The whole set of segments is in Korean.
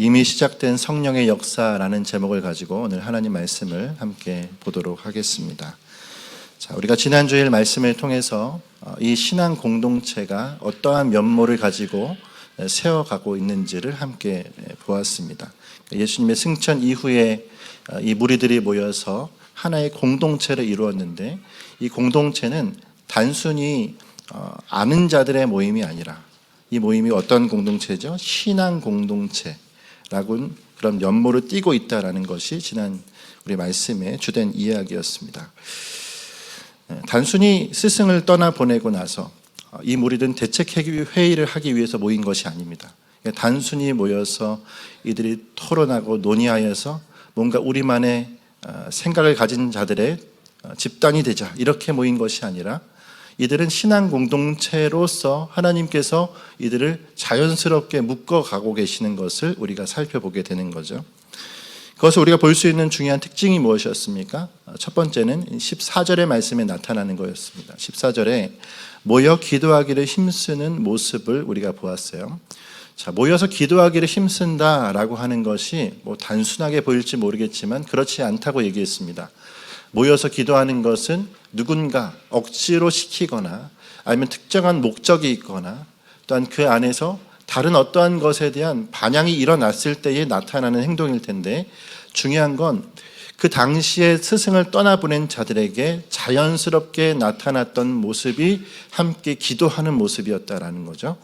이미 시작된 성령의 역사라는 제목을 가지고 오늘 하나님 말씀을 함께 보도록 하겠습니다. 자, 우리가 지난주일 말씀을 통해서 이 신앙 공동체가 어떠한 면모를 가지고 세워가고 있는지를 함께 보았습니다. 예수님의 승천 이후에 이 무리들이 모여서 하나의 공동체를 이루었는데, 이 공동체는 단순히 아는 자들의 모임이 아니라 이 모임이 어떤 공동체죠? 신앙 공동체라고 그런 면모를 띠고 있다라는 것이 지난 우리 말씀의 주된 이야기였습니다. 단순히 스승을 떠나보내고 나서 이 무리들은 대책 회의를 하기 위해서 모인 것이 아닙니다. 단순히 모여서 이들이 토론하고 논의하여서 뭔가 우리만의 생각을 가진 자들의 집단이 되자, 이렇게 모인 것이 아니라 이들은 신앙 공동체로서 하나님께서 이들을 자연스럽게 묶어가고 계시는 것을 우리가 살펴보게 되는 거죠. 그것을 우리가 볼 수 있는 중요한 특징이 무엇이었습니까? 첫 번째는 14절의 말씀에 나타나는 거였습니다. 14절에 모여 기도하기를 힘쓰는 모습을 우리가 보았어요. 자, 모여서 기도하기를 힘쓴다라고 하는 것이 단순하게 보일지 모르겠지만 그렇지 않다고 얘기했습니다. 모여서 기도하는 것은 누군가 억지로 시키거나 아니면 특정한 목적이 있거나 또한 그 안에서 다른 어떠한 것에 대한 반향이 일어났을 때에 나타나는 행동일 텐데, 중요한 건 그 당시에 스승을 떠나보낸 자들에게 자연스럽게 나타났던 모습이 함께 기도하는 모습이었다라는 거죠.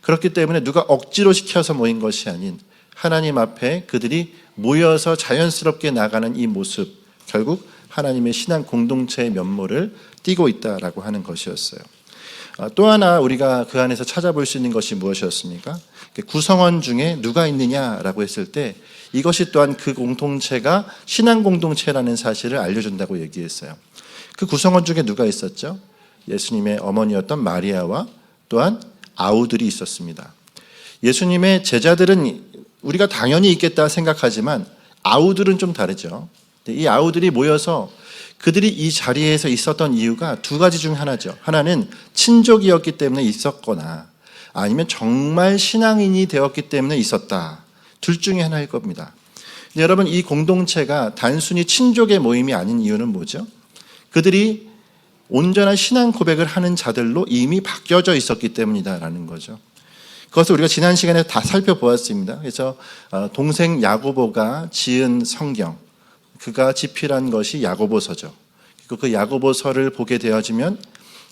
그렇기 때문에 누가 억지로 시켜서 모인 것이 아닌 하나님 앞에 그들이 모여서 자연스럽게 나가는 이 모습, 결국 하나님의 신앙 공동체의 면모를 띠고 있다라고 하는 것이었어요. 또 하나 우리가 그 안에서 찾아볼 수 있는 것이 무엇이었습니까? 구성원 중에 누가 있느냐라고 했을 때 이것이 또한 그 공동체가 신앙 공동체라는 사실을 알려준다고 얘기했어요. 그 구성원 중에 누가 있었죠? 예수님의 어머니였던 마리아와 또한 아우들이 있었습니다. 예수님의 제자들은 우리가 당연히 있겠다 생각하지만 아우들은 좀 다르죠. 이 아우들이 모여서 그들이 이 자리에서 있었던 이유가 두 가지 중 하나죠. 하나는 친족이었기 때문에 있었거나 아니면 정말 신앙인이 되었기 때문에 있었다. 둘 중에 하나일 겁니다. 여러분, 이 공동체가 단순히 친족의 모임이 아닌 이유는 뭐죠? 그들이 온전한 신앙 고백을 하는 자들로 이미 바뀌어져 있었기 때문이다라는 거죠. 그것을 우리가 지난 시간에 다 살펴보았습니다. 그래서 동생 야고보가 지은 성경, 그가 집필한 것이 야고보서죠. 그리고 그 야고보서를 보게 되어지면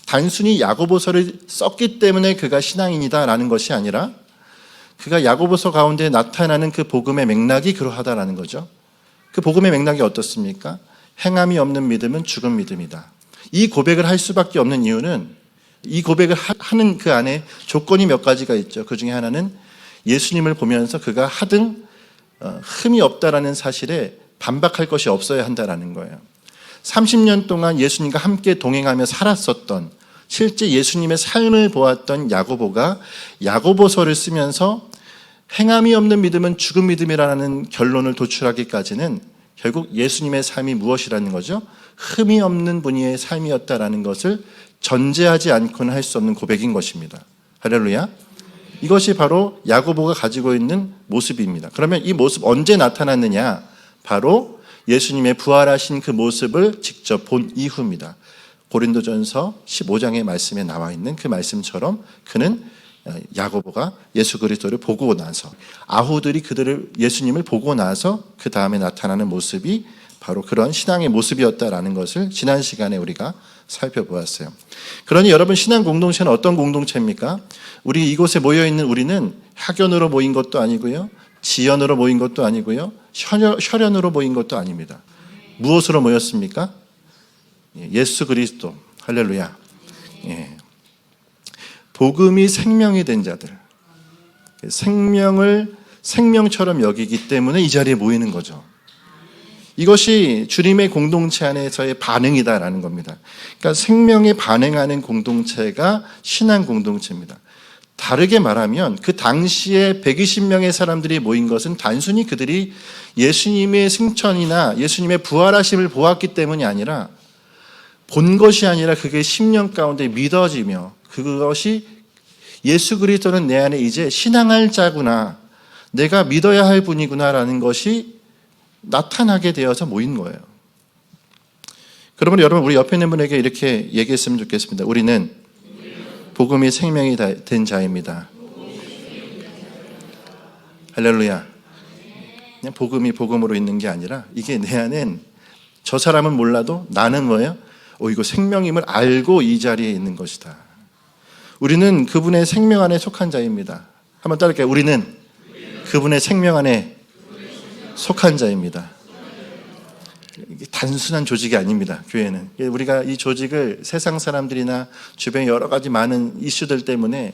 단순히 야고보서를 썼기 때문에 그가 신앙인이다라는 것이 아니라 그가 야고보서 가운데 나타나는 그 복음의 맥락이 그러하다라는 거죠. 그 복음의 맥락이 어떻습니까? 행함이 없는 믿음은 죽은 믿음이다. 이 고백을 할 수밖에 없는 이유는 이 고백을 하는 그 안에 조건이 몇 가지가 있죠. 그 중에 하나는 예수님을 보면서 그가 하등 흠이 없다라는 사실에 반박할 것이 없어야 한다라는 거예요. 30년 동안 예수님과 함께 동행하며 살았었던, 실제 예수님의 삶을 보았던 야고보가 야고보서를 쓰면서 행함이 없는 믿음은 죽은 믿음이라는 결론을 도출하기까지는 결국 예수님의 삶이 무엇이라는 거죠? 흠이 없는 분의 삶이었다라는 것을 전제하지 않고는 할 수 없는 고백인 것입니다. 할렐루야. 이것이 바로 야고보가 가지고 있는 모습입니다. 그러면 이 모습 언제 나타났느냐? 바로 예수님의 부활하신 그 모습을 직접 본 이후입니다. 고린도전서 15장의 말씀에 나와 있는 그 말씀처럼 그는 야고보가 예수 그리스도를 보고 나서, 아우들이 예수님을 보고 나서 그 다음에 나타나는 모습이 바로 그런 신앙의 모습이었다라는 것을 지난 시간에 우리가 살펴보았어요. 그러니 여러분, 신앙 공동체는 어떤 공동체입니까? 우리 이곳에 모여있는 우리는 학연으로 모인 것도 아니고요, 지연으로 모인 것도 아니고요, 혈연으로 모인 것도 아닙니다. 무엇으로 모였습니까? 예수 그리스도. 할렐루야. 예. 복음이 생명이 된 자들, 생명을 생명처럼 여기기 때문에 이 자리에 모이는 거죠. 이것이 주님의 공동체 안에서의 반응이다라는 겁니다. 그러니까 생명에 반응하는 공동체가 신앙 공동체입니다. 다르게 말하면 그 당시에 120명의 사람들이 모인 것은 단순히 그들이 예수님의 승천이나 예수님의 부활하심을 보았기 때문이 아니라, 본 것이 아니라 그게 심령 가운데 믿어지며 그것이 예수 그리스도는 내 안에 이제 신앙할 자구나, 내가 믿어야 할 분이구나라는 것이 나타나게 되어서 모인 거예요. 그러면 여러분, 우리 옆에 있는 분에게 이렇게 얘기했으면 좋겠습니다. 우리는 복음이 생명이 된 자입니다. 할렐루야. 그냥 복음이 복음으로 있는 게 아니라 이게 내 안엔 저 사람은 몰라도 나는 뭐예요? 이거 생명임을 알고 이 자리에 있는 것이다. 우리는 그분의 생명 안에 속한 자입니다. 한번 따라할게요. 우리는 그분의 생명 안에 속한 자입니다. 이게 단순한 조직이 아닙니다. 교회는. 우리가 이 조직을 세상 사람들이나 주변에 여러 가지 많은 이슈들 때문에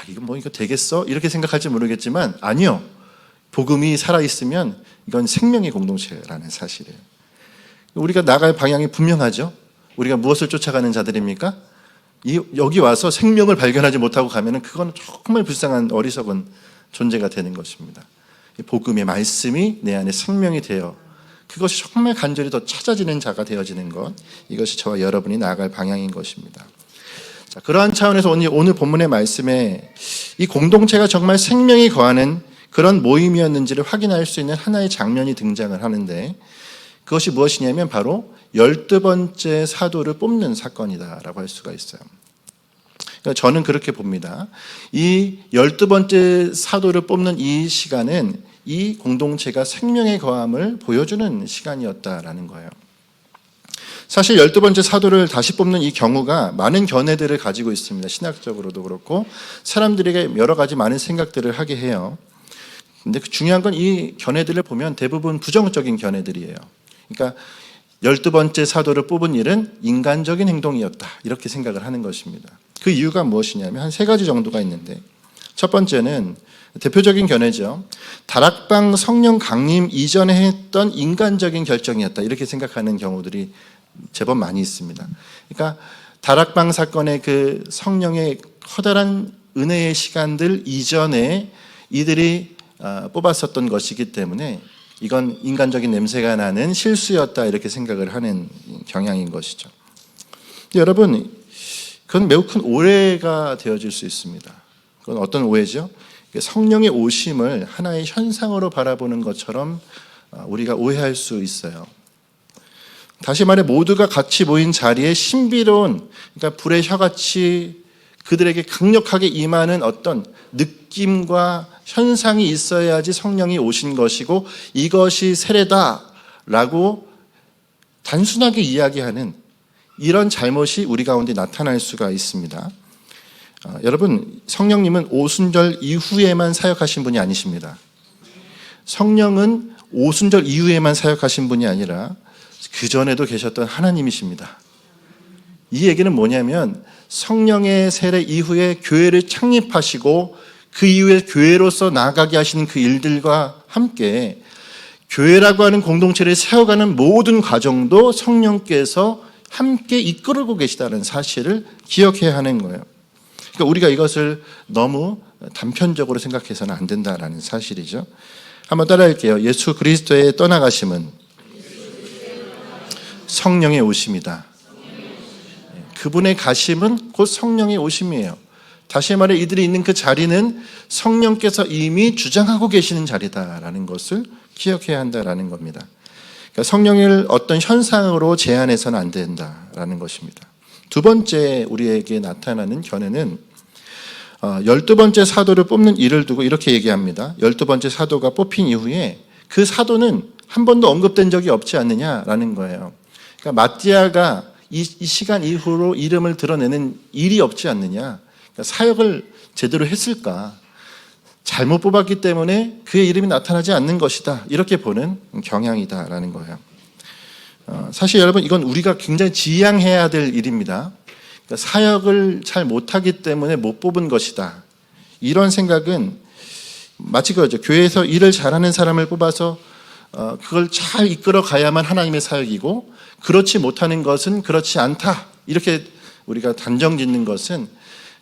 이거 되겠어? 이렇게 생각할지 모르겠지만 아니요. 복음이 살아있으면 이건 생명의 공동체라는 사실이에요. 우리가 나갈 방향이 분명하죠. 우리가 무엇을 쫓아가는 자들입니까? 여기 와서 생명을 발견하지 못하고 가면은 그건 정말 불쌍한 어리석은 존재가 되는 것입니다. 복음의 말씀이 내 안에 생명이 되어 그것이 정말 간절히 더 찾아지는 자가 되어지는 것, 이것이 저와 여러분이 나아갈 방향인 것입니다. 자, 그러한 차원에서 오늘 본문의 말씀에 이 공동체가 정말 생명이 거하는 그런 모임이었는지를 확인할 수 있는 하나의 장면이 등장을 하는데, 그것이 무엇이냐면 바로 12번째 사도를 뽑는 사건이다라고 할 수가 있어요. 그러니까 저는 그렇게 봅니다. 이 12번째 사도를 뽑는 이 시간은 이 공동체가 생명의 거함을 보여주는 시간이었다라는 거예요. 사실 12번째 사도를 다시 뽑는 이 경우가 많은 견해들을 가지고 있습니다. 신학적으로도 그렇고 사람들에게 여러 가지 많은 생각들을 하게 해요. 근데 중요한 건 이 견해들을 보면 대부분 부정적인 견해들이에요. 그러니까 12번째 사도를 뽑은 일은 인간적인 행동이었다, 이렇게 생각을 하는 것입니다. 그 이유가 무엇이냐면 한 3가지 정도가 있는데, 첫 번째는 대표적인 견해죠. 다락방 성령 강림 이전에 했던 인간적인 결정이었다, 이렇게 생각하는 경우들이 제법 많이 있습니다. 그러니까 다락방 사건의 그 성령의 커다란 은혜의 시간들 이전에 이들이 뽑았었던 것이기 때문에 이건 인간적인 냄새가 나는 실수였다, 이렇게 생각을 하는 경향인 것이죠. 여러분, 그건 매우 큰 오해가 되어질 수 있습니다. 그건 어떤 오해죠? 성령의 오심을 하나의 현상으로 바라보는 것처럼 우리가 오해할 수 있어요. 다시 말해 모두가 같이 모인 자리에 신비로운, 그러니까 불의 혀같이 그들에게 강력하게 임하는 어떤 느낌과 현상이 있어야지 성령이 오신 것이고 이것이 세례다라고 단순하게 이야기하는 이런 잘못이 우리 가운데 나타날 수가 있습니다. 여러분, 성령님은 오순절 이후에만 사역하신 분이 아니십니다. 성령은 오순절 이후에만 사역하신 분이 아니라 그 전에도 계셨던 하나님이십니다. 이 얘기는 뭐냐면 성령의 세례 이후에 교회를 창립하시고 그 이후에 교회로서 나아가게 하시는 그 일들과 함께 교회라고 하는 공동체를 세워가는 모든 과정도 성령께서 함께 이끌고 계시다는 사실을 기억해야 하는 거예요. 그러니까 우리가 이것을 너무 단편적으로 생각해서는 안 된다라는 사실이죠. 한번 따라할게요. 예수 그리스도의 떠나가심은 성령의 오심이다. 그분의 가심은 곧 성령의 오심이에요. 다시 말해 이들이 있는 그 자리는 성령께서 이미 주장하고 계시는 자리다라는 것을 기억해야 한다라는 겁니다. 그러니까 성령을 어떤 현상으로 제한해서는 안 된다라는 것입니다. 두 번째 우리에게 나타나는 견해는 12번째 사도를 뽑는 일을 두고 이렇게 얘기합니다. 12번째 사도가 뽑힌 이후에 그 사도는 한 번도 언급된 적이 없지 않느냐라는 거예요. 그러니까 마띠아가 이 시간 이후로 이름을 드러내는 일이 없지 않느냐. 그러니까 사역을 제대로 했을까? 잘못 뽑았기 때문에 그의 이름이 나타나지 않는 것이다, 이렇게 보는 경향이다라는 거예요. 사실 여러분, 이건 우리가 굉장히 지양해야 될 일입니다. 그러니까 사역을 잘 못하기 때문에 못 뽑은 것이다, 이런 생각은 마치 그거죠. 교회에서 일을 잘하는 사람을 뽑아서 그걸 잘 이끌어 가야만 하나님의 사역이고 그렇지 못하는 것은 그렇지 않다, 이렇게 우리가 단정 짓는 것은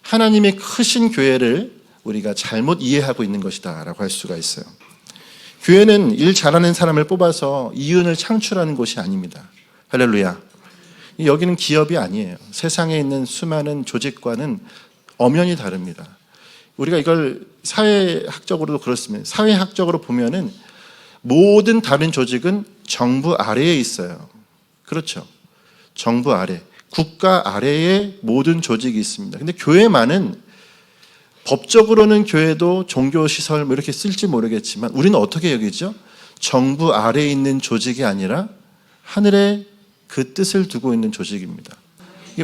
하나님의 크신 교회를 우리가 잘못 이해하고 있는 것이다 라고 할 수가 있어요. 교회는 일 잘하는 사람을 뽑아서 이윤을 창출하는 곳이 아닙니다. 할렐루야. 여기는 기업이 아니에요. 세상에 있는 수많은 조직과는 엄연히 다릅니다. 우리가 이걸 사회학적으로도 그렇습니다. 사회학적으로 보면은 모든 다른 조직은 정부 아래에 있어요. 그렇죠. 정부 아래, 국가 아래에 모든 조직이 있습니다. 근데 교회만은 법적으로는 교회도 종교시설 뭐 이렇게 쓸지 모르겠지만 우리는 어떻게 여기죠? 정부 아래에 있는 조직이 아니라 하늘에 그 뜻을 두고 있는 조직입니다.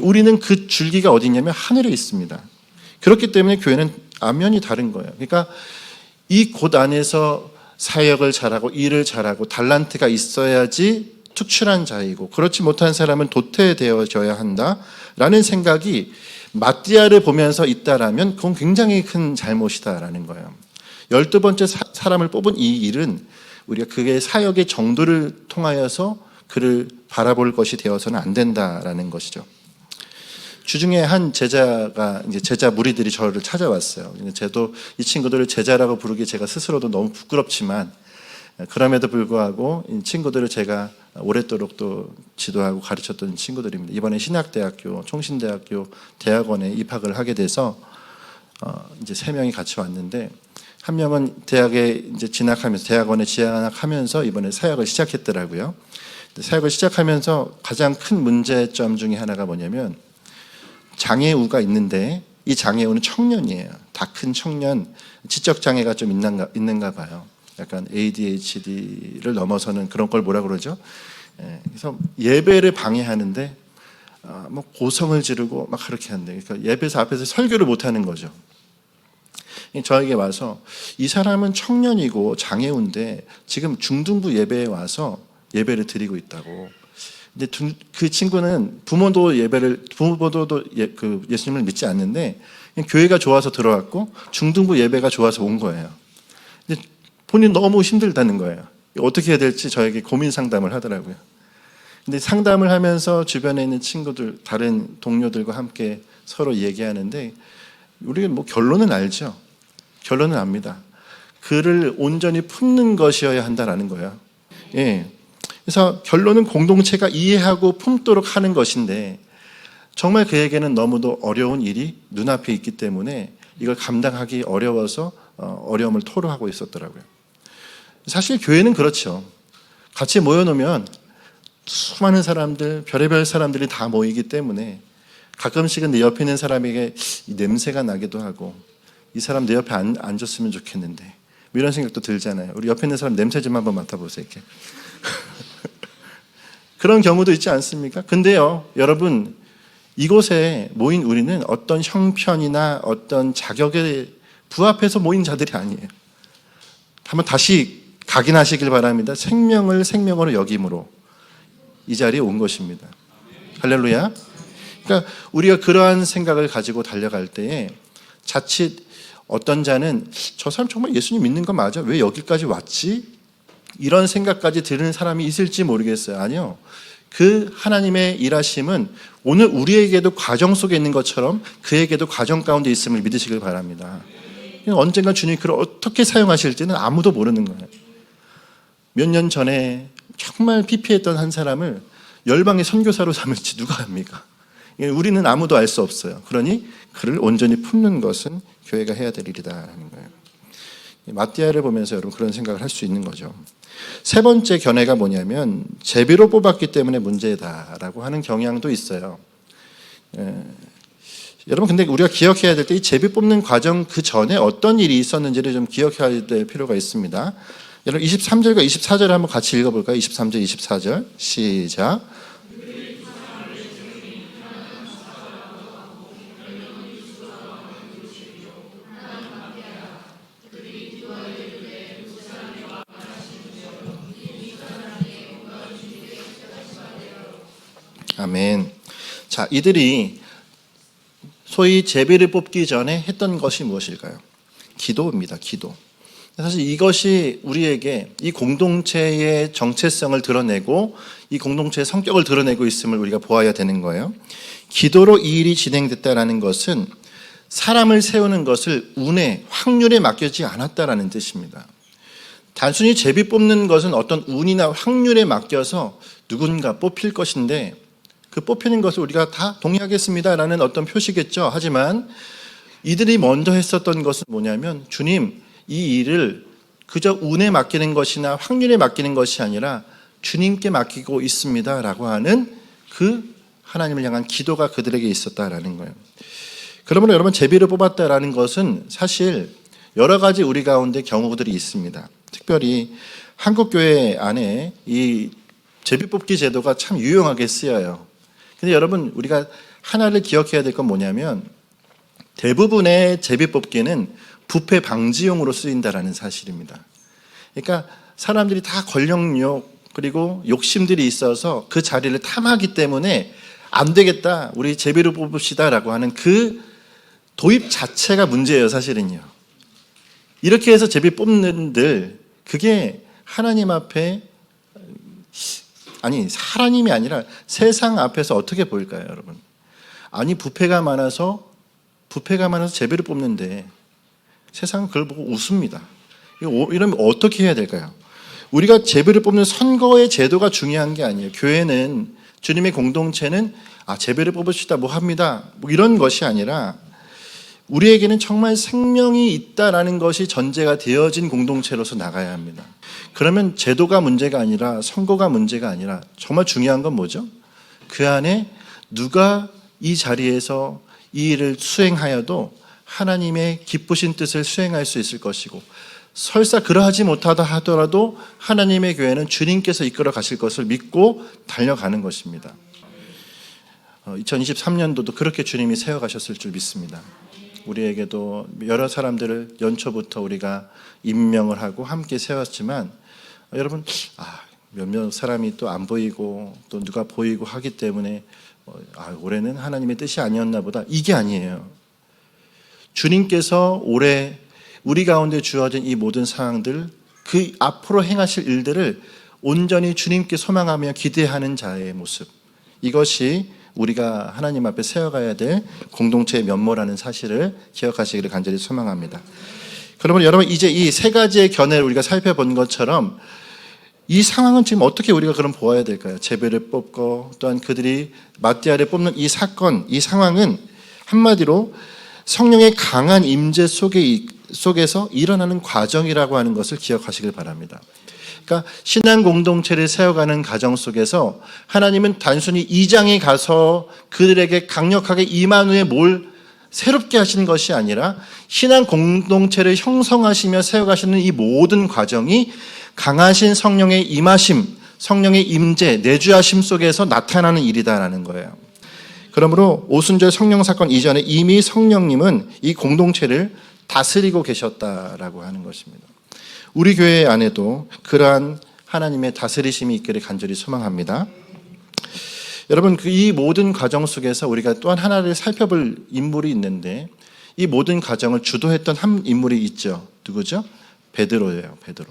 우리는 그 줄기가 어디 있냐면 하늘에 있습니다. 그렇기 때문에 교회는 안면이 다른 거예요. 그러니까 이 곳 안에서 사역을 잘하고 일을 잘하고 달란트가 있어야지 특출한 자이고, 그렇지 못한 사람은 도태되어져야 한다라는 생각이 마띠아를 보면서 있다라면 그건 굉장히 큰 잘못이다라는 거예요. 12번째 사람을 뽑은 이 일은 우리가 그의 사역의 정도를 통하여서 그를 바라볼 것이 되어서는 안 된다라는 것이죠. 주중에 한 제자가, 이제 제자 무리들이 저를 찾아왔어요. 저도 이 친구들을 제자라고 부르기 제가 스스로도 너무 부끄럽지만, 그럼에도 불구하고 이 친구들을 제가 오랫도록 또 지도하고 가르쳤던 친구들입니다. 이번에 신학대학교, 총신대학교 대학원에 입학을 하게 돼서 이제 3명이 같이 왔는데, 한 명은 대학에 이제 진학하면서, 대학원에 진학하면서 이번에 사역을 시작했더라고요. 사역을 시작하면서 가장 큰 문제점 중에 하나가 뭐냐면, 장애우가 있는데 이 장애우는 청년이에요. 다 큰 청년, 지적장애가 좀 있는가 봐요. 약간 ADHD를 넘어서는 그런 걸 뭐라 그러죠? 그래서 예배를 방해하는데 뭐 고성을 지르고 막 그렇게 한대. 그러니까 예배에서 앞에서 설교를 못 하는 거죠. 저에게 와서 이 사람은 청년이고 장애우인데 지금 중등부 예배에 와서 예배를 드리고 있다고. 근데 그 친구는 부모도 예수님을 믿지 않는데 교회가 좋아서 들어왔고 중등부 예배가 좋아서 온 거예요. 근데 본인 너무 힘들다는 거예요. 어떻게 해야 될지 저에게 고민 상담을 하더라고요. 근데 상담을 하면서 주변에 있는 친구들, 다른 동료들과 함께 서로 얘기하는데 우리가 뭐 결론은 알죠. 결론은 압니다. 그를 온전히 품는 것이어야 한다라는 거예요. 예. 그래서 결론은 공동체가 이해하고 품도록 하는 것인데, 정말 그에게는 너무도 어려운 일이 눈앞에 있기 때문에 이걸 감당하기 어려워서 어려움을 토로하고 있었더라고요. 사실 교회는 그렇죠. 같이 모여놓으면 수많은 사람들, 별의별 사람들이 다 모이기 때문에 가끔씩은 내 옆에 있는 사람에게 냄새가 나기도 하고, 이 사람 내 옆에 앉았으면 좋겠는데 이런 생각도 들잖아요. 우리 옆에 있는 사람 냄새 좀 한번 맡아보세요. 이렇게. 그런 경우도 있지 않습니까? 근데요, 여러분, 이곳에 모인 우리는 어떤 형편이나 어떤 자격에 부합해서 모인 자들이 아니에요. 한번 다시 각인하시길 바랍니다. 생명을 생명으로 여김으로 이 자리에 온 것입니다. 할렐루야. 그러니까 우리가 그러한 생각을 가지고 달려갈 때에 자칫 어떤 자는 저 사람 정말 예수님 믿는 거 맞아? 왜 여기까지 왔지? 이런 생각까지 드는 사람이 있을지 모르겠어요. 아니요. 그 하나님의 일하심은 오늘 우리에게도 과정 속에 있는 것처럼 그에게도 과정 가운데 있음을 믿으시길 바랍니다. 언젠가 주님이 그를 어떻게 사용하실지는 아무도 모르는 거예요. 몇 년 전에 정말 피폐했던 한 사람을 열방의 선교사로 삼을지 누가 합니까? 우리는 아무도 알 수 없어요. 그러니 그를 온전히 품는 것은 교회가 해야 될 일이다라는 거예요. 마띠아를 보면서 여러분 그런 생각을 할 수 있는 거죠. 세 번째 견해가 뭐냐면 제비로 뽑았기 때문에 문제다라고 하는 경향도 있어요. 여러분 근데 우리가 기억해야 될 때 이 제비 뽑는 과정 그 전에 어떤 일이 있었는지를 좀 기억해야 될 필요가 있습니다. 여러분 23절과 24절 한번 같이 읽어볼까요? 23절, 24절 시작. 아멘. 자, 이들이 소위 제비를 뽑기 전에 했던 것이 무엇일까요? 기도입니다. 기도. 사실 이것이 우리에게 이 공동체의 정체성을 드러내고 이 공동체의 성격을 드러내고 있음을 우리가 보아야 되는 거예요. 기도로 이 일이 진행됐다는 것은 사람을 세우는 것을 운에, 확률에 맡기지 않았다라는 뜻입니다. 단순히 제비 뽑는 것은 어떤 운이나 확률에 맡겨서 누군가 뽑힐 것인데 그 뽑히는 것을 우리가 다 동의하겠습니다라는 어떤 표시겠죠. 하지만 이들이 먼저 했었던 것은 뭐냐면, 주님, 이 일을 그저 운에 맡기는 것이나 확률에 맡기는 것이 아니라 주님께 맡기고 있습니다 라고 하는 그 하나님을 향한 기도가 그들에게 있었다라는 거예요. 그러므로 여러분, 제비를 뽑았다라는 것은 사실 여러 가지 우리 가운데 경우들이 있습니다. 특별히 한국교회 안에 이 제비 뽑기 제도가 참 유용하게 쓰여요. 근데 여러분, 우리가 하나를 기억해야 될 건 뭐냐면, 대부분의 제비 뽑기는 부패 방지용으로 쓰인다라는 사실입니다. 그러니까 사람들이 다 권력욕 그리고 욕심들이 있어서 그 자리를 탐하기 때문에 안 되겠다, 우리 제비를 뽑읍시다라고 하는 그 도입 자체가 문제예요, 사실은요. 이렇게 해서 제비 뽑는들, 그게 하나님 앞에, 아니 하나님이 아니라 세상 앞에서 어떻게 보일까요, 여러분? 아니 부패가 많아서 제비를 뽑는데 세상은 그걸 보고 웃습니다. 이러면 어떻게 해야 될까요? 우리가 제비를 뽑는 선거의 제도가 중요한 게 아니에요. 교회는, 주님의 공동체는 제비를 뽑읍시다, 뭐 합니다, 뭐 이런 것이 아니라 우리에게는 정말 생명이 있다라는 것이 전제가 되어진 공동체로서 나가야 합니다. 그러면 제도가 문제가 아니라, 선거가 문제가 아니라, 정말 중요한 건 뭐죠? 그 안에 누가 이 자리에서 이 일을 수행하여도 하나님의 기쁘신 뜻을 수행할 수 있을 것이고, 설사 그러하지 못하다 하더라도 하나님의 교회는 주님께서 이끌어 가실 것을 믿고 달려가는 것입니다. 2023년도도 그렇게 주님이 세워가셨을 줄 믿습니다. 우리에게도 여러 사람들을 연초부터 우리가 임명을 하고 함께 세웠지만, 여러분, 몇몇 사람이 또 안 보이고 또 누가 보이고 하기 때문에 올해는 하나님의 뜻이 아니었나 보다, 이게 아니에요. 주님께서 올해 우리 가운데 주어진 이 모든 상황들, 그 앞으로 행하실 일들을 온전히 주님께 소망하며 기대하는 자의 모습, 이것이 우리가 하나님 앞에 세워가야 될 공동체의 면모라는 사실을 기억하시기를 간절히 소망합니다. 그러면 여러분, 이제 이 세 가지의 견해를 우리가 살펴본 것처럼 이 상황은 지금 어떻게 우리가 그럼 보아야 될까요? 제비를 뽑고 또한 그들이 마띠아를 뽑는 이 사건, 이 상황은 한마디로 성령의 강한 임재 속에서 일어나는 과정이라고 하는 것을 기억하시길 바랍니다. 그러니까 신앙 공동체를 세워가는 과정 속에서 하나님은 단순히 2장에 가서 그들에게 강력하게 임한 후에 뭘 새롭게 하시는 것이 아니라 신앙 공동체를 형성하시며 세워가시는 이 모든 과정이 강하신 성령의 임하심, 성령의 임재, 내주하심 속에서 나타나는 일이다라는 거예요. 그러므로 오순절 성령 사건 이전에 이미 성령님은 이 공동체를 다스리고 계셨다라고 하는 것입니다. 우리 교회 안에도 그러한 하나님의 다스리심이 있기를 간절히 소망합니다. 여러분, 이 모든 과정 속에서 우리가 또한 하나를 살펴볼 인물이 있는데, 이 모든 과정을 주도했던 한 인물이 있죠. 누구죠? 베드로예요. 베드로.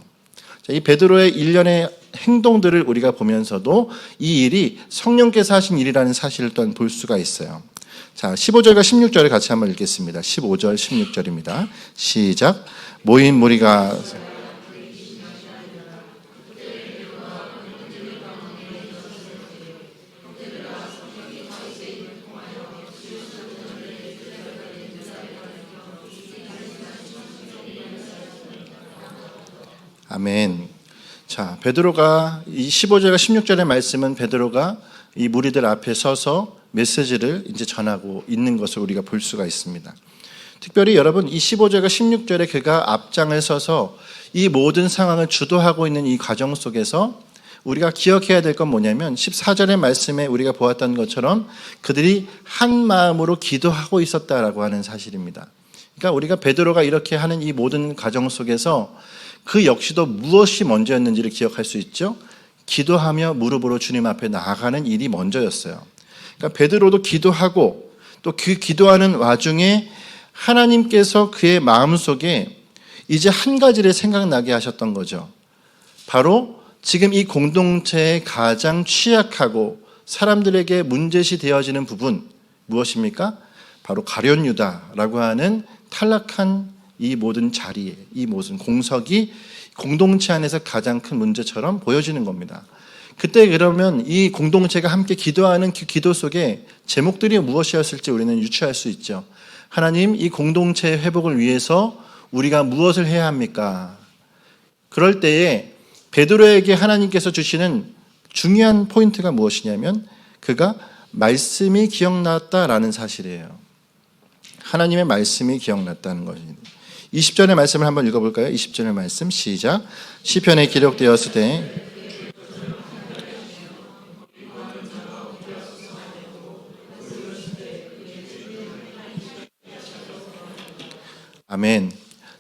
이 베드로의 일련의 행동들을 우리가 보면서도 이 일이 성령께서 하신 일이라는 사실을 또한 볼 수가 있어요. 자, 15절과 16절을 같이 한번 읽겠습니다. 15절, 16절입니다. 시작. 모인 무리가 아멘. 자, 베드로가 이 15절과 16절의 말씀은 베드로가 이 무리들 앞에 서서 메시지를 이제 전하고 있는 것을 우리가 볼 수가 있습니다. 특별히 여러분, 이 15절과 16절에 그가 앞장을 서서 이 모든 상황을 주도하고 있는 이 과정 속에서 우리가 기억해야 될 건 뭐냐면, 14절의 말씀에 우리가 보았던 것처럼 그들이 한 마음으로 기도하고 있었다라고 하는 사실입니다. 그러니까 우리가 베드로가 이렇게 하는 이 모든 과정 속에서 그 역시도 무엇이 먼저였는지를 기억할 수 있죠. 기도하며 무릎으로 주님 앞에 나아가는 일이 먼저였어요. 그러니까 베드로도 기도하고 또 그 기도하는 와중에 하나님께서 그의 마음속에 이제 한 가지를 생각나게 하셨던 거죠. 바로 지금 이 공동체의 가장 취약하고 사람들에게 문제시 되어지는 부분, 무엇입니까? 바로 가룟 유다라고 하는 탈락한 이 모든 자리에, 이 모든 공석이 공동체 안에서 가장 큰 문제처럼 보여지는 겁니다. 그때 그러면 이 공동체가 함께 기도하는 그 기도 속에 제목들이 무엇이었을지 우리는 유추할 수 있죠. 하나님, 이 공동체의 회복을 위해서 우리가 무엇을 해야 합니까? 그럴 때에 베드로에게 하나님께서 주시는 중요한 포인트가 무엇이냐면 그가 말씀이 기억났다라는 사실이에요. 하나님의 말씀이 기억났다는 것입니다. 20절의 말씀을 한번 읽어볼까요? 20절의 말씀 시작. 시편에 기록되었을 때 아멘.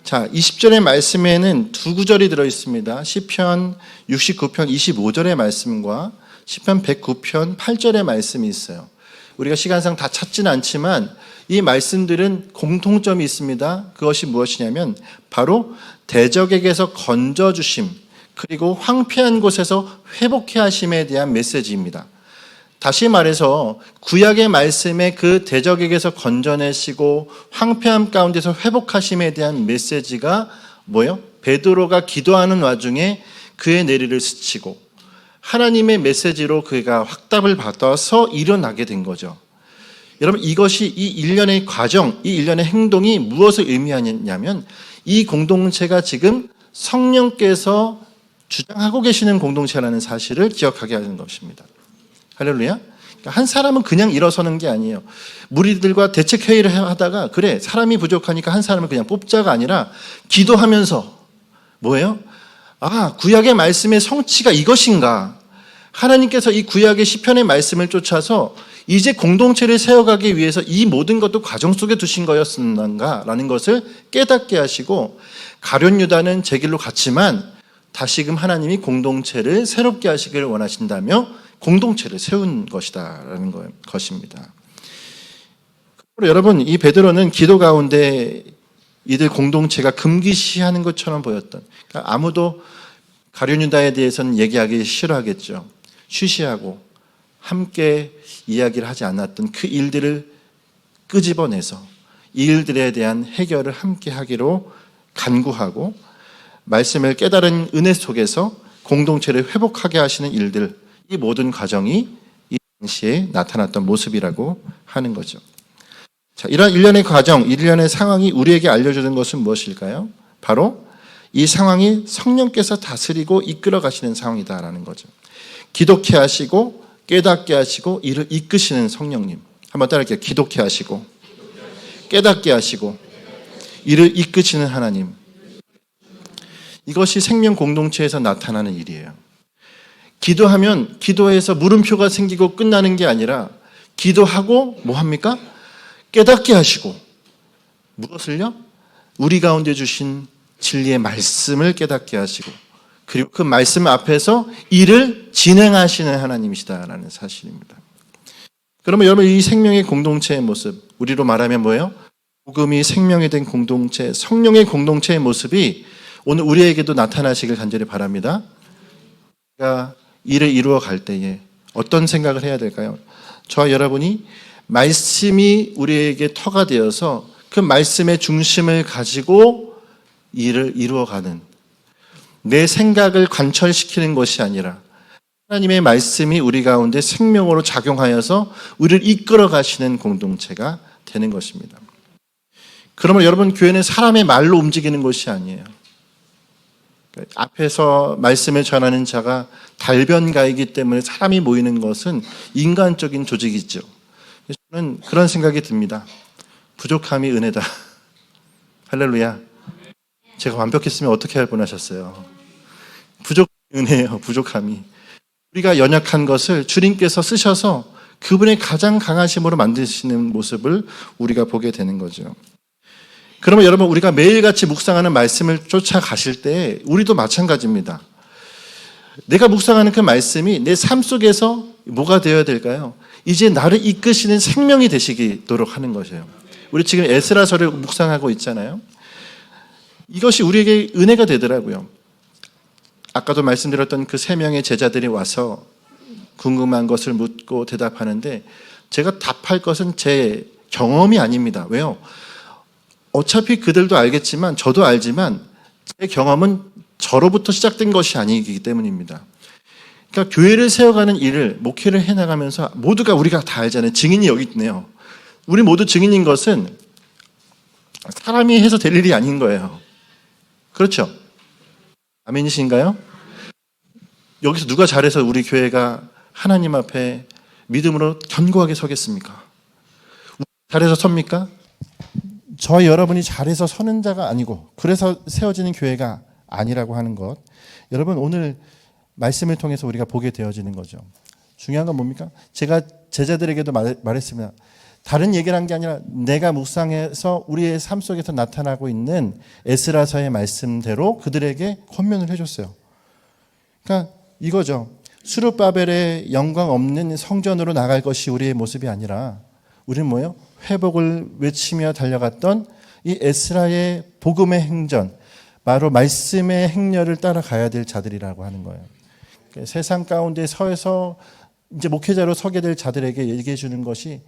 자, 20절의 말씀에는 두 구절이 들어 있습니다. 시편 69편 25절의 말씀과 시편 109편 8절의 말씀이 있어요. 우리가 시간상 다 찾지는 않지만 이 말씀들은 공통점이 있습니다. 그것이 무엇이냐면 바로 대적에게서 건져주심, 그리고 황폐한 곳에서 회복해 하심에 대한 메시지입니다. 다시 말해서 구약의 말씀에 그 대적에게서 건져내시고 황폐함 가운데서 회복하심에 대한 메시지가 뭐예요? 베드로가 기도하는 와중에 그의 내리를 스치고 하나님의 메시지로 그가 확답을 받아서 일어나게 된 거죠. 여러분, 이것이 이 일련의 과정, 이 일련의 행동이 무엇을 의미하냐면 이 공동체가 지금 성령께서 주장하고 계시는 공동체라는 사실을 기억하게 하는 것입니다. 할렐루야. 한 사람은 그냥 일어서는 게 아니에요. 무리들과 대책회의를 하다가 그래, 사람이 부족하니까 한 사람을 그냥 뽑자가 아니라 기도하면서 뭐예요? 아, 구약의 말씀의 성취가 이것인가? 하나님께서 이 구약의 시편의 말씀을 쫓아서 이제 공동체를 세워가기 위해서 이 모든 것도 과정 속에 두신 거였는가라는 것을 깨닫게 하시고, 가룟 유다는 제 길로 갔지만 다시금 하나님이 공동체를 새롭게 하시기를 원하신다며 공동체를 세운 것이다라는 것입니다. 여러분, 이 베드로는 기도 가운데 이들 공동체가 금기시하는 것처럼 보였던, 그러니까 아무도 가룟 유다에 대해서는 얘기하기 싫어하겠죠. 쉬쉬하고 함께 이야기를 하지 않았던 그 일들을 끄집어내서 이 일들에 대한 해결을 함께 하기로 간구하고 말씀을 깨달은 은혜 속에서 공동체를 회복하게 하시는 일들, 이 모든 과정이 이 당시에 나타났던 모습이라고 하는 거죠. 자, 이런 일련의 과정, 일련의 상황이 우리에게 알려주는 것은 무엇일까요? 바로 이 상황이 성령께서 다스리고 이끌어 가시는 상황이다라는 거죠. 기독케 하시고 깨닫게 하시고 이를 이끄시는 성령님. 한번 따라할게요. 기독케 하시고 깨닫게 하시고 이를 이끄시는 하나님. 이것이 생명 공동체에서 나타나는 일이에요. 기도하면 기도해서 물음표가 생기고 끝나는 게 아니라 기도하고 뭐 합니까? 깨닫게 하시고 무엇을요? 우리 가운데 주신 진리의 말씀을 깨닫게 하시고 그리고 그 말씀 앞에서 일을 진행하시는 하나님이시다라는 사실입니다. 그러면 여러분, 이 생명의 공동체의 모습, 우리로 말하면 뭐예요? 복음이 생명이 된 공동체, 성령의 공동체의 모습이 오늘 우리에게도 나타나시길 간절히 바랍니다. 우리가 일을 이루어 갈 때에 어떤 생각을 해야 될까요? 저와 여러분이 말씀이 우리에게 터가 되어서 그 말씀의 중심을 가지고 일을 이루어가는, 내 생각을 관철시키는 것이 아니라 하나님의 말씀이 우리 가운데 생명으로 작용하여서 우리를 이끌어 가시는 공동체가 되는 것입니다. 그러면 여러분, 교회는 사람의 말로 움직이는 것이 아니에요. 앞에서 말씀을 전하는 자가 달변가이기 때문에 사람이 모이는 것은 인간적인 조직이죠. 저는 그런 생각이 듭니다. 부족함이 은혜다. 할렐루야. 제가 완벽했으면 어떻게 할 뻔하셨어요. 부족함이 은혜예요. 부족함이. 우리가 연약한 것을 주님께서 쓰셔서 그분의 가장 강하심으로 만드시는 모습을 우리가 보게 되는 거죠. 그러면 여러분, 우리가 매일같이 묵상하는 말씀을 쫓아가실 때 우리도 마찬가지입니다. 내가 묵상하는 그 말씀이 내 삶 속에서 뭐가 되어야 될까요? 이제 나를 이끄시는 생명이 되시도록 하는 것이에요. 우리 지금 에스라서를 묵상하고 있잖아요. 이것이 우리에게 은혜가 되더라고요. 아까도 말씀드렸던 그 3명의 제자들이 와서 궁금한 것을 묻고 대답하는데 제가 답할 것은 제 경험이 아닙니다. 왜요? 어차피 그들도 알겠지만 저도 알지만 제 경험은 저로부터 시작된 것이 아니기 때문입니다. 그러니까 교회를 세워가는 일을, 목회를 해나가면서 모두가 우리가 다 알잖아요. 증인이 여기 있네요. 우리 모두 증인인 것은 사람이 해서 될 일이 아닌 거예요. 그렇죠? 아멘이신가요? 여기서 누가 잘해서 우리 교회가 하나님 앞에 믿음으로 견고하게 서겠습니까? 잘해서 섭니까? 저희 여러분이 잘해서 서는 자가 아니고 그래서 세워지는 교회가 아니라고 하는 것, 여러분 오늘 말씀을 통해서 우리가 보게 되어지는 거죠. 중요한 건 뭡니까? 제가 제자들에게도 말했습니다. 다른 얘기를 한 게 아니라 내가 묵상해서 우리의 삶 속에서 나타나고 있는 에스라서의 말씀대로 그들에게 권면을 해줬어요. 그러니까 이거죠. 스룹바벨의 영광 없는 성전으로 나갈 것이 우리의 모습이 아니라 우리는 뭐예요? 회복을 외치며 달려갔던 이 에스라의 복음의 행전, 바로 말씀의 행렬을 따라가야 될 자들이라고 하는 거예요. 그러니까 세상 가운데 서에서 이제 목회자로 서게 될 자들에게 얘기해 주는 것이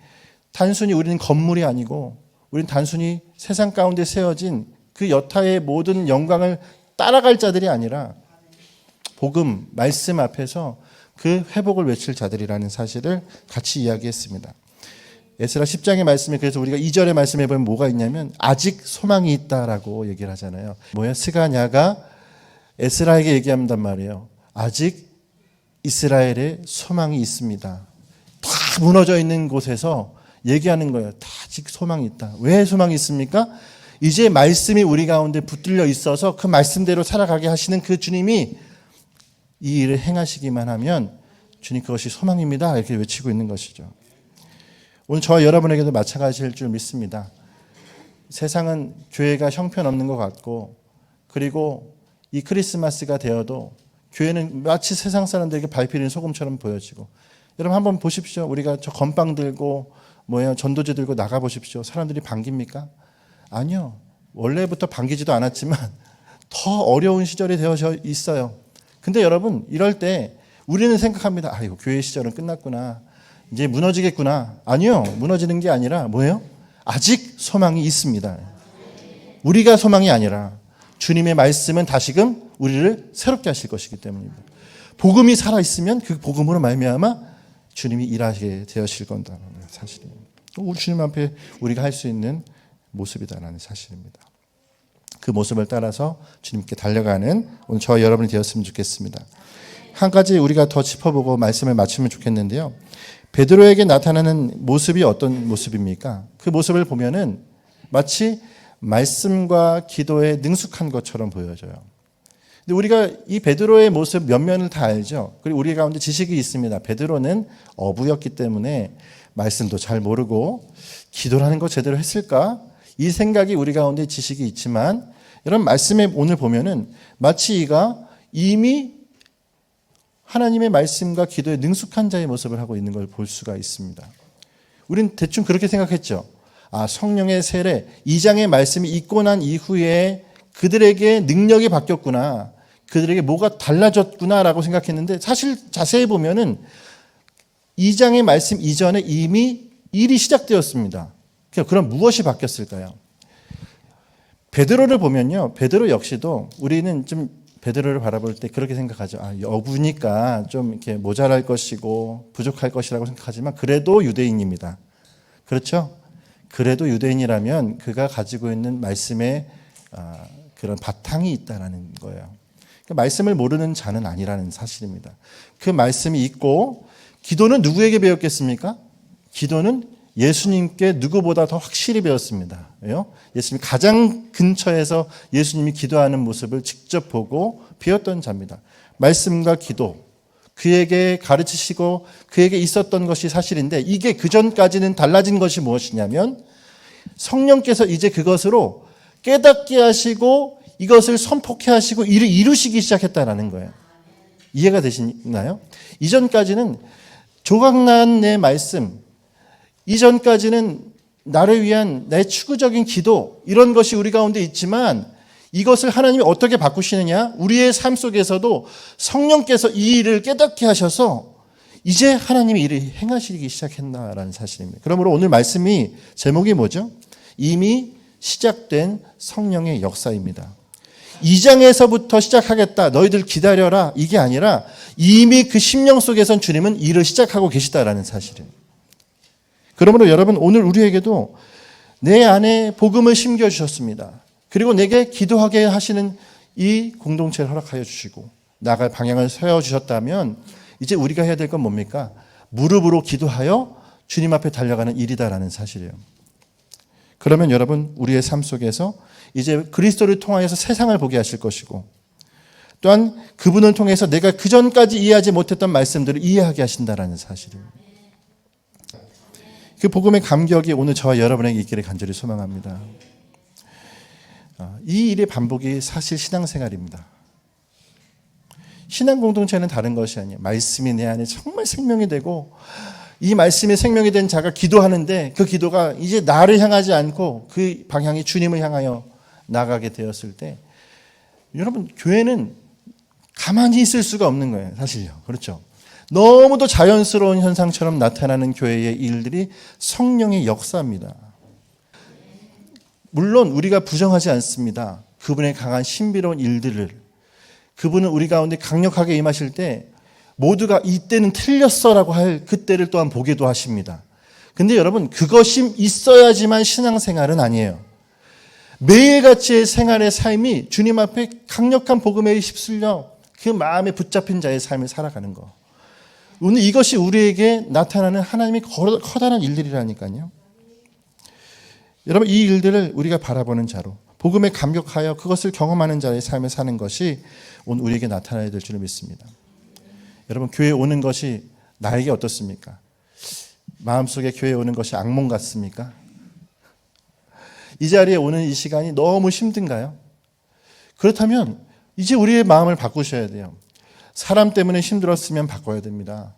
단순히 우리는 건물이 아니고 우리는 단순히 세상 가운데 세워진 그 여타의 모든 영광을 따라갈 자들이 아니라 복음, 말씀 앞에서 그 회복을 외칠 자들이라는 사실을 같이 이야기했습니다. 에스라 10장의 말씀에, 그래서 우리가 2절의 말씀에 보면 뭐가 있냐면 아직 소망이 있다라고 얘기를 하잖아요. 뭐야? 스가냐가 에스라에게 얘기한단 말이에요. 아직 이스라엘에 소망이 있습니다. 다 무너져 있는 곳에서 얘기하는 거예요. 다 아직 소망이 있다. 왜 소망이 있습니까? 이제 말씀이 우리 가운데 붙들려 있어서 그 말씀대로 살아가게 하시는 그 주님이 이 일을 행하시기만 하면 주님 그것이 소망입니다. 이렇게 외치고 있는 것이죠. 오늘 저와 여러분에게도 마찬가지일 줄 믿습니다. 세상은 교회가 형편없는 것 같고, 그리고 이 크리스마스가 되어도 교회는 마치 세상 사람들에게 밟히는 소금처럼 보여지고, 여러분 한번 보십시오. 우리가 저 건빵 들고 전도지 들고 나가 보십시오. 사람들이 반깁니까? 아니요. 원래부터 반기지도 않았지만 더 어려운 시절이 되어져 있어요. 근데 여러분 이럴 때 우리는 생각합니다. 아이고 교회 시절은 끝났구나. 이제 무너지겠구나. 아니요. 무너지는 게 아니라 뭐예요? 아직 소망이 있습니다. 우리가 소망이 아니라 주님의 말씀은 다시금 우리를 새롭게 하실 것이기 때문입니다. 복음이 살아있으면 그 복음으로 말미암아 주님이 일하게 되어질 건다는 사실이에요. 우리 주님 앞에 우리가 할 수 있는 모습이다라는 사실입니다. 그 모습을 따라서 주님께 달려가는 오늘 저와 여러분이 되었으면 좋겠습니다. 한 가지 우리가 더 짚어보고 말씀을 마치면 좋겠는데요. 베드로에게 나타나는 모습이 어떤 모습입니까? 그 모습을 보면은 마치 말씀과 기도에 능숙한 것처럼 보여져요. 근데 우리가 이 베드로의 모습 면면을 다 알죠. 그리고 우리 가운데 지식이 있습니다. 베드로는 어부였기 때문에 말씀도 잘 모르고 기도라는 거 제대로 했을까? 이 생각이 우리 가운데 지식이 있지만 여러분 말씀에 오늘 보면은 마치 이가 이미 하나님의 말씀과 기도에 능숙한 자의 모습을 하고 있는 걸 볼 수가 있습니다. 우린 대충 그렇게 생각했죠. 아, 성령의 세례 2장의 말씀이 있고 난 이후에 그들에게 능력이 바뀌었구나. 그들에게 뭐가 달라졌구나라고 생각했는데 사실 자세히 보면은 2장의 말씀 이전에 이미 일이 시작되었습니다. 그럼 무엇이 바뀌었을까요? 베드로를 보면요. 베드로 역시도 우리는 좀 베드로를 바라볼 때 그렇게 생각하죠. 아, 여부니까 좀 이렇게 모자랄 것이고 부족할 것이라고 생각하지만 그래도 유대인입니다. 그렇죠? 그래도 유대인이라면 그가 가지고 있는 말씀에 그런 바탕이 있다는 거예요. 그러니까 말씀을 모르는 자는 아니라는 사실입니다. 그 말씀이 있고 기도는 누구에게 배웠겠습니까? 기도는 예수님께 누구보다 더 확실히 배웠습니다. 왜요? 예수님이 가장 근처에서 예수님이 기도하는 모습을 직접 보고 배웠던 자입니다. 말씀과 기도, 그에게 가르치시고 그에게 있었던 것이 사실인데 이게 그전까지는 달라진 것이 무엇이냐면 성령께서 이제 그것으로 깨닫게 하시고 이것을 선포케 하시고 이를 이루시기 시작했다는 거예요. 이해가 되시나요? 이전까지는 조각난 내 말씀, 이전까지는 나를 위한 내 추구적인 기도 이런 것이 우리 가운데 있지만 이것을 하나님이 어떻게 바꾸시느냐? 우리의 삶 속에서도 성령께서 이 일을 깨닫게 하셔서 이제 하나님이 일을 행하시기 시작했나라는 사실입니다. 그러므로 오늘 말씀이 제목이 뭐죠? 이미 시작된 성령의 역사입니다. 2장에서부터 시작하겠다. 너희들 기다려라. 이게 아니라 이미 그 심령 속에선 주님은 일을 시작하고 계시다라는 사실이에요. 그러므로 여러분 오늘 우리에게도 내 안에 복음을 심겨주셨습니다. 그리고 내게 기도하게 하시는 이 공동체를 허락하여 주시고 나갈 방향을 세워주셨다면 이제 우리가 해야 될 건 뭡니까? 무릎으로 기도하여 주님 앞에 달려가는 일이다라는 사실이에요. 그러면 여러분 우리의 삶 속에서 이제 그리스도를 통하여서 세상을 보게 하실 것이고 또한 그분을 통해서 내가 그전까지 이해하지 못했던 말씀들을 이해하게 하신다라는 사실이에요. 그 복음의 감격이 오늘 저와 여러분에게 있기를 간절히 소망합니다. 이 일의 반복이 사실 신앙생활입니다. 신앙 공동체는 다른 것이 아니에요. 말씀이 내 안에 정말 생명이 되고 이 말씀이 생명이 된 자가 기도하는데 그 기도가 이제 나를 향하지 않고 그 방향이 주님을 향하여 나가게 되었을 때 여러분 교회는 가만히 있을 수가 없는 거예요. 사실요. 그렇죠. 너무도 자연스러운 현상처럼 나타나는 교회의 일들이 성령의 역사입니다. 물론 우리가 부정하지 않습니다. 그분의 강한 신비로운 일들을. 그분은 우리 가운데 강력하게 임하실 때 모두가 이때는 틀렸어라고 할 그때를 또한 보기도 하십니다. 근데 여러분 그것이 있어야지만 신앙생활은 아니에요. 매일같이의 생활의 삶이 주님 앞에 강력한 복음에 휩쓸려 그 마음에 붙잡힌 자의 삶을 살아가는 거. 오늘 이것이 우리에게 나타나는 하나님의 커다란 일들이라니까요. 여러분 이 일들을 우리가 바라보는 자로 복음에 감격하여 그것을 경험하는 자의 삶을 사는 것이 오늘 우리에게 나타나야 될 줄 믿습니다. 여러분 교회에 오는 것이 나에게 어떻습니까? 마음속에 교회에 오는 것이 악몽 같습니까? 이 자리에 오는 이 시간이 너무 힘든가요? 그렇다면 이제 우리의 마음을 바꾸셔야 돼요. 사람 때문에 힘들었으면 바꿔야 됩니다.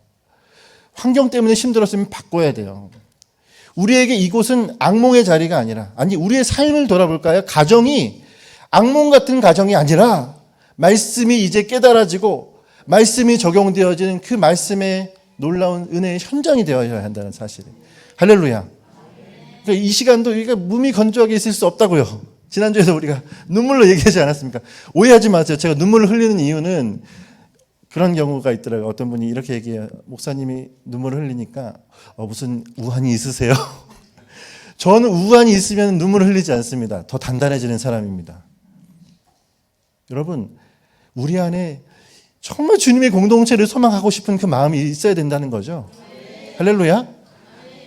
환경 때문에 힘들었으면 바꿔야 돼요. 우리에게 이곳은 악몽의 자리가 아니라 우리의 삶을 돌아볼까요? 가정이 악몽 같은 가정이 아니라 말씀이 이제 깨달아지고 말씀이 적용되어지는 그 말씀의 놀라운 은혜의 현장이 되어야 한다는 사실. 할렐루야. 그러니까 이 시간도 우리가 몸이 건조하게 있을 수 없다고요. 지난주에도 우리가 눈물로 얘기하지 않았습니까? 오해하지 마세요. 제가 눈물을 흘리는 이유는 그런 경우가 있더라고요. 어떤 분이 이렇게 얘기해요. 목사님이 눈물을 흘리니까 무슨 우환이 있으세요? 저는 우환이 있으면 눈물을 흘리지 않습니다. 더 단단해지는 사람입니다. 여러분 우리 안에 정말 주님의 공동체를 소망하고 싶은 그 마음이 있어야 된다는 거죠. 할렐루야.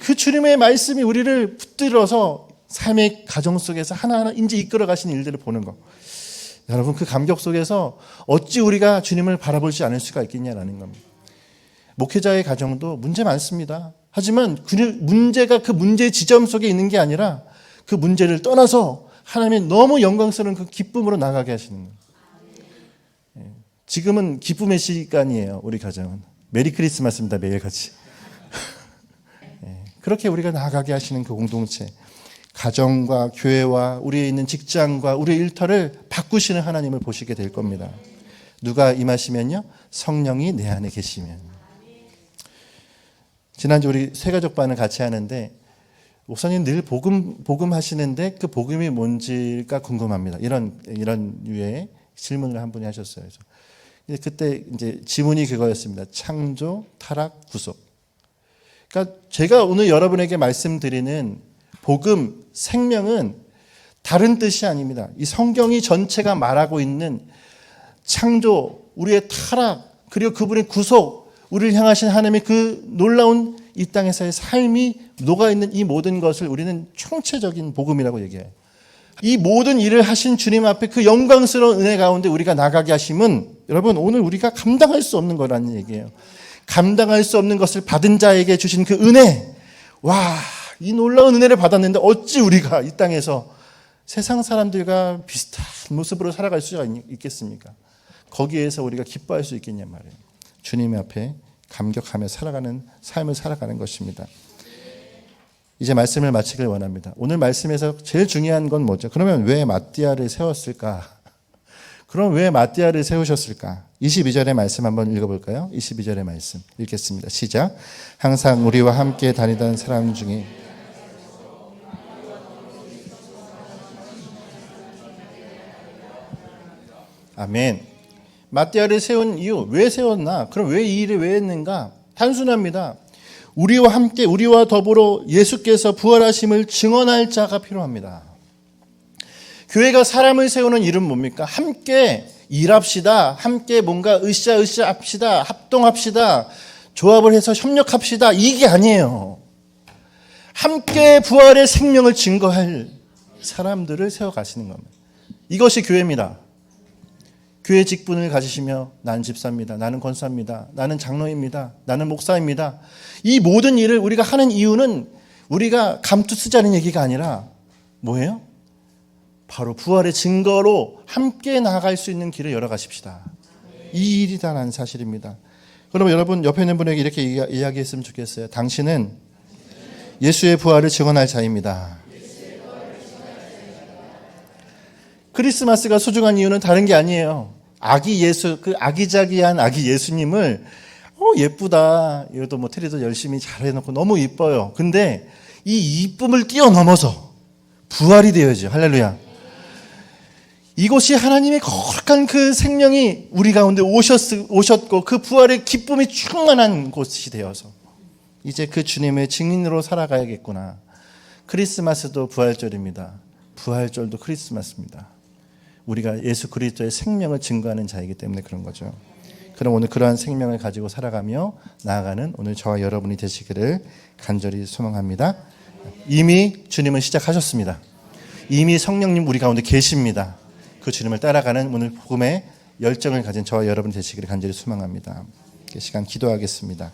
그 주님의 말씀이 우리를 붙들어서 삶의 가정 속에서 하나하나 이제 이끌어 가시는 일들을 보는 거. 여러분 그 감격 속에서 어찌 우리가 주님을 바라보지 않을 수가 있겠냐라는 겁니다. 목회자의 가정도 문제 많습니다. 하지만 그 문제가 그 문제의 지점 속에 있는 게 아니라 그 문제를 떠나서 하나님의 너무 영광스러운 그 기쁨으로 나가게 하시는 거예요. 지금은 기쁨의 시간이에요. 우리 가정은. 메리 크리스마스입니다. 매일같이. 그렇게 우리가 나아가게 하시는 그 공동체. 가정과 교회와 우리에 있는 직장과 우리의 일터를 바꾸시는 하나님을 보시게 될 겁니다. 누가 임하시면요? 성령이 내 안에 계시면. 지난주 우리 새가족반을 같이 하는데 목사님 늘 복음 하시는데 그 복음이 뭔지가 궁금합니다. 이런 유의 질문을 한 분이 하셨어요. 그래서 그때 이제 지문이 그거였습니다. 창조, 타락, 구속. 그러니까 제가 오늘 여러분에게 말씀드리는 복음, 생명은 다른 뜻이 아닙니다. 이 성경이 전체가 말하고 있는 창조, 우리의 타락, 그리고 그분의 구속, 우리를 향하신 하나님의 그 놀라운 이 땅에서의 삶이 녹아있는 이 모든 것을 우리는 총체적인 복음이라고 얘기해요. 이 모든 일을 하신 주님 앞에 그 영광스러운 은혜 가운데 우리가 나가게 하심은 여러분 오늘 우리가 감당할 수 없는 거라는 얘기예요. 감당할 수 없는 것을 받은 자에게 주신 그 은혜. 와, 이 놀라운 은혜를 받았는데 어찌 우리가 이 땅에서 세상 사람들과 비슷한 모습으로 살아갈 수가 있겠습니까? 거기에서 우리가 기뻐할 수 있겠냐 말이에요. 주님 앞에 감격하며 살아가는 삶을 살아가는 것입니다. 이제 말씀을 마치길 원합니다. 오늘 말씀에서 제일 중요한 건 뭐죠? 그러면 왜 마띠아를 세웠을까? 그럼 왜 마띠아를 세우셨을까? 22절의 말씀 한번 읽어볼까요? 22절의 말씀 읽겠습니다. 시작. 항상 우리와 함께 다니던 사람 중에 아멘. 마띠아를 세운 이유, 왜 세웠나? 그럼 왜 이 일을 왜 했는가? 단순합니다. 우리와 함께 우리와 더불어 예수께서 부활하심을 증언할 자가 필요합니다. 교회가 사람을 세우는 이름 뭡니까? 함께 일합시다. 함께 뭔가 으쌰으쌰 합시다. 합동합시다. 조합을 해서 협력합시다. 이게 아니에요. 함께 부활의 생명을 증거할 사람들을 세워가시는 겁니다. 이것이 교회입니다. 교회 직분을 가지시며 나는 집사입니다. 나는 권사입니다. 나는 장로입니다. 나는 목사입니다. 이 모든 일을 우리가 하는 이유는 우리가 감투 쓰자는 얘기가 아니라 뭐예요? 바로 부활의 증거로 함께 나아갈 수 있는 길을 열어가십시다. 이 일이다라는 사실입니다. 그러면 여러분 옆에 있는 분에게 이렇게 이야기했으면 좋겠어요. 당신은 예수의 부활을 증언할 자입니다. 크리스마스가 소중한 이유는 다른 게 아니에요. 아기 예수, 그 아기자기한 아기 예수님을 예쁘다. 이것도 뭐 트리도 열심히 잘 해놓고 너무 이뻐요. 근데 이 이쁨을 뛰어넘어서 부활이 되어야죠. 할렐루야. 이곳이 하나님의 거룩한 그 생명이 우리 가운데 오셨고 그 부활의 기쁨이 충만한 곳이 되어서 이제 그 주님의 증인으로 살아가야겠구나. 크리스마스도 부활절입니다. 부활절도 크리스마스입니다. 우리가 예수 그리스도의 생명을 증거하는 자이기 때문에 그런 거죠. 그럼 오늘 그러한 생명을 가지고 살아가며 나아가는 오늘 저와 여러분이 되시기를 간절히 소망합니다. 이미 주님은 시작하셨습니다. 이미 성령님 우리 가운데 계십니다. 그 주님을 따라가는 오늘 복음의 열정을 가진 저와 여러분 되시기를 간절히 소망합니다. 시간 기도하겠습니다.